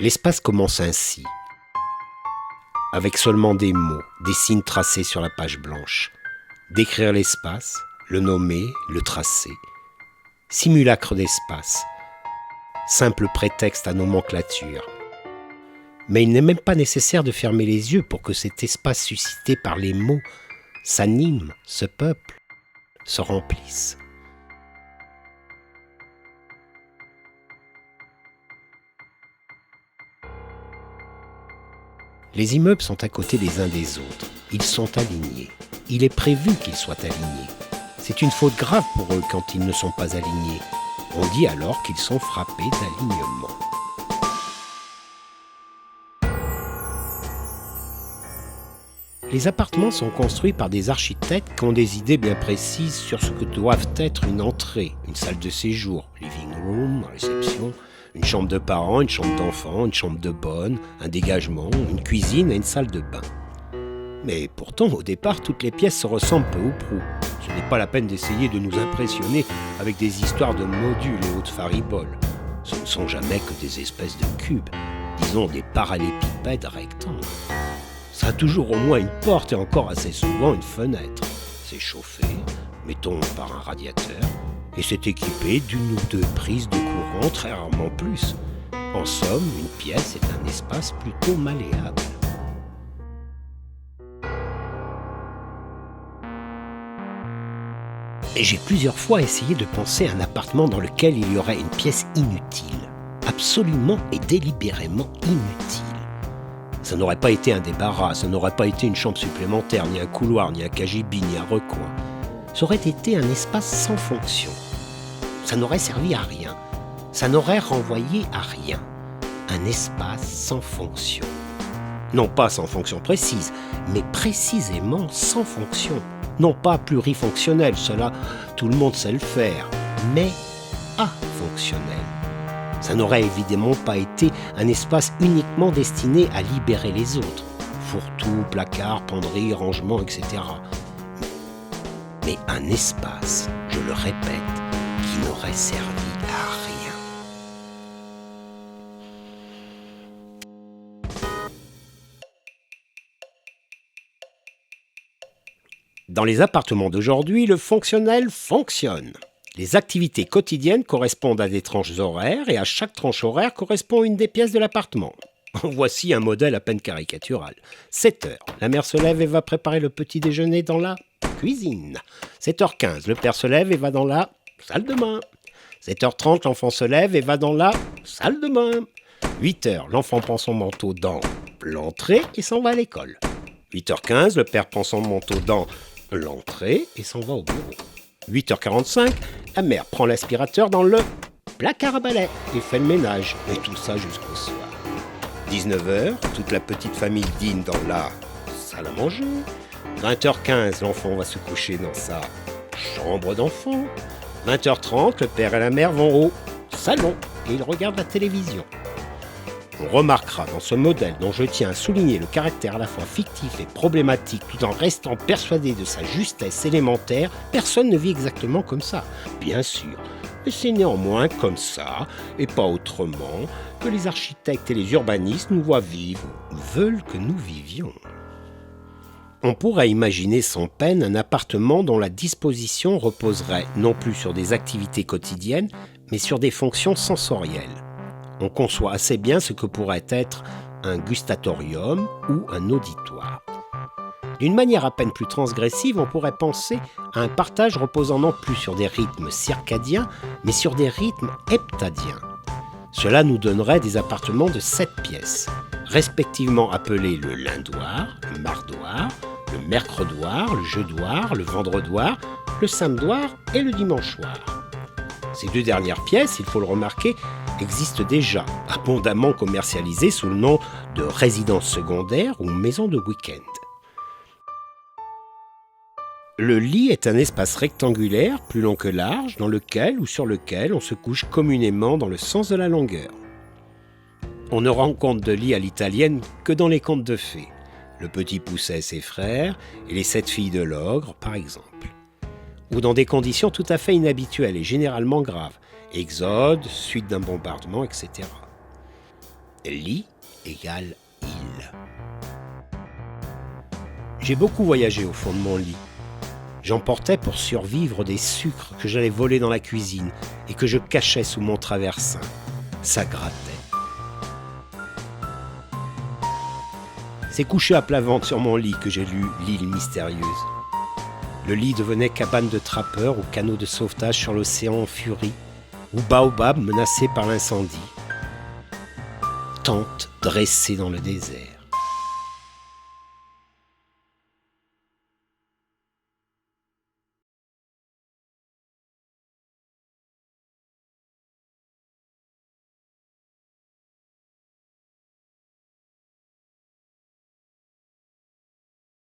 L'espace commence ainsi, avec seulement des mots, des signes tracés sur la page blanche. Décrire l'espace, le nommer, le tracer. Simulacre d'espace, simple prétexte à nomenclature. Mais il n'est même pas nécessaire de fermer les yeux pour que cet espace suscité par les mots s'anime, se peuple, se remplisse. Les immeubles sont à côté les uns des autres. Ils sont alignés. Il est prévu qu'ils soient alignés. C'est une faute grave pour eux quand ils ne sont pas alignés. On dit alors qu'ils sont frappés d'alignement. Les appartements sont construits par des architectes qui ont des idées bien précises sur ce que doivent être une entrée, une salle de séjour, living room, réception, une chambre de parents, une chambre d'enfants, une chambre de bonne, un dégagement, une cuisine et une salle de bain. Mais pourtant, au départ, toutes les pièces se ressemblent peu ou prou. Ce n'est pas la peine d'essayer de nous impressionner avec des histoires de modules et autres fariboles. Ce ne sont jamais que des espèces de cubes, disons des parallélépipèdes rectangles. Ça a toujours au moins une porte et encore assez souvent une fenêtre. C'est chauffé, mettons par un radiateur, et c'est équipé d'une ou deux prises de courant, très rarement plus. En somme, une pièce est un espace plutôt malléable. Et j'ai plusieurs fois essayé de penser à un appartement dans lequel il y aurait une pièce inutile, absolument et délibérément inutile. Ça n'aurait pas été un débarras, ça n'aurait pas été une chambre supplémentaire, ni un couloir, ni un cagibi, ni un recoin. Ça aurait été un espace sans fonction. Ça n'aurait servi à rien. Ça n'aurait renvoyé à rien. Un espace sans fonction. Non pas sans fonction précise, mais précisément sans fonction. Non pas plurifonctionnel, cela tout le monde sait le faire, mais afonctionnel. Ça n'aurait évidemment pas été un espace uniquement destiné à libérer les autres. Fourre-tout, placard, penderie, rangement, etc. Mais un espace, je le répète, qui n'aurait servi à rien. Dans les appartements d'aujourd'hui, le fonctionnel fonctionne. Les activités quotidiennes correspondent à des tranches horaires et à chaque tranche horaire correspond une des pièces de l'appartement. Voici un modèle à peine caricatural. 7 heures, la mère se lève et va préparer le petit déjeuner dans la cuisine. 7h15, le père se lève et va dans la salle de bain. 7h30, l'enfant se lève et va dans la salle de bain. 8h, l'enfant prend son manteau dans l'entrée et s'en va à l'école. 8h15, le père prend son manteau dans l'entrée et s'en va au bureau. 8h45, la mère prend l'aspirateur dans le placard à balai et fait le ménage, et tout ça jusqu'au soir. 19h, toute la petite famille dîne dans la salle à manger. 20h15, l'enfant va se coucher dans sa chambre d'enfant. 20h30, le père et la mère vont au salon et ils regardent la télévision. On remarquera dans ce modèle dont je tiens à souligner le caractère à la fois fictif et problématique tout en restant persuadé de sa justesse élémentaire, personne ne vit exactement comme ça, bien sûr. Mais c'est néanmoins comme ça, et pas autrement, que les architectes et les urbanistes nous voient vivre, veulent que nous vivions. On pourrait imaginer sans peine un appartement dont la disposition reposerait non plus sur des activités quotidiennes, mais sur des fonctions sensorielles. On conçoit assez bien ce que pourrait être un gustatorium ou un auditoire. D'une manière à peine plus transgressive, on pourrait penser à un partage reposant non plus sur des rythmes circadiens, mais sur des rythmes heptadiens. Cela nous donnerait des appartements de 7 pièces, respectivement appelés le lindoir, le mardoir, le mercredoir, le jeudoir, le vendredoir, le samedoir et le dimanchoir. Ces 2 dernières pièces, il faut le remarquer, existent déjà, abondamment commercialisées sous le nom de résidence secondaire ou maison de week-end. Le lit est un espace rectangulaire, plus long que large, dans lequel ou sur lequel on se couche communément dans le sens de la longueur. On ne rencontre de lit à l'italienne que dans les contes de fées. Le petit Pousset et ses frères, et les 7 filles de l'ogre, par exemple. Ou dans des conditions tout à fait inhabituelles et généralement graves. Exode, suite d'un bombardement, etc. Lit égale île. J'ai beaucoup voyagé au fond de mon lit. J'emportais pour survivre des sucres que j'allais voler dans la cuisine et que je cachais sous mon traversin. Ça grattait. C'est couché à plat ventre sur mon lit que j'ai lu L'île mystérieuse. Le lit devenait cabane de trappeurs ou canot de sauvetage sur l'océan en furie, ou baobab menacé par l'incendie. Tente dressée dans le désert.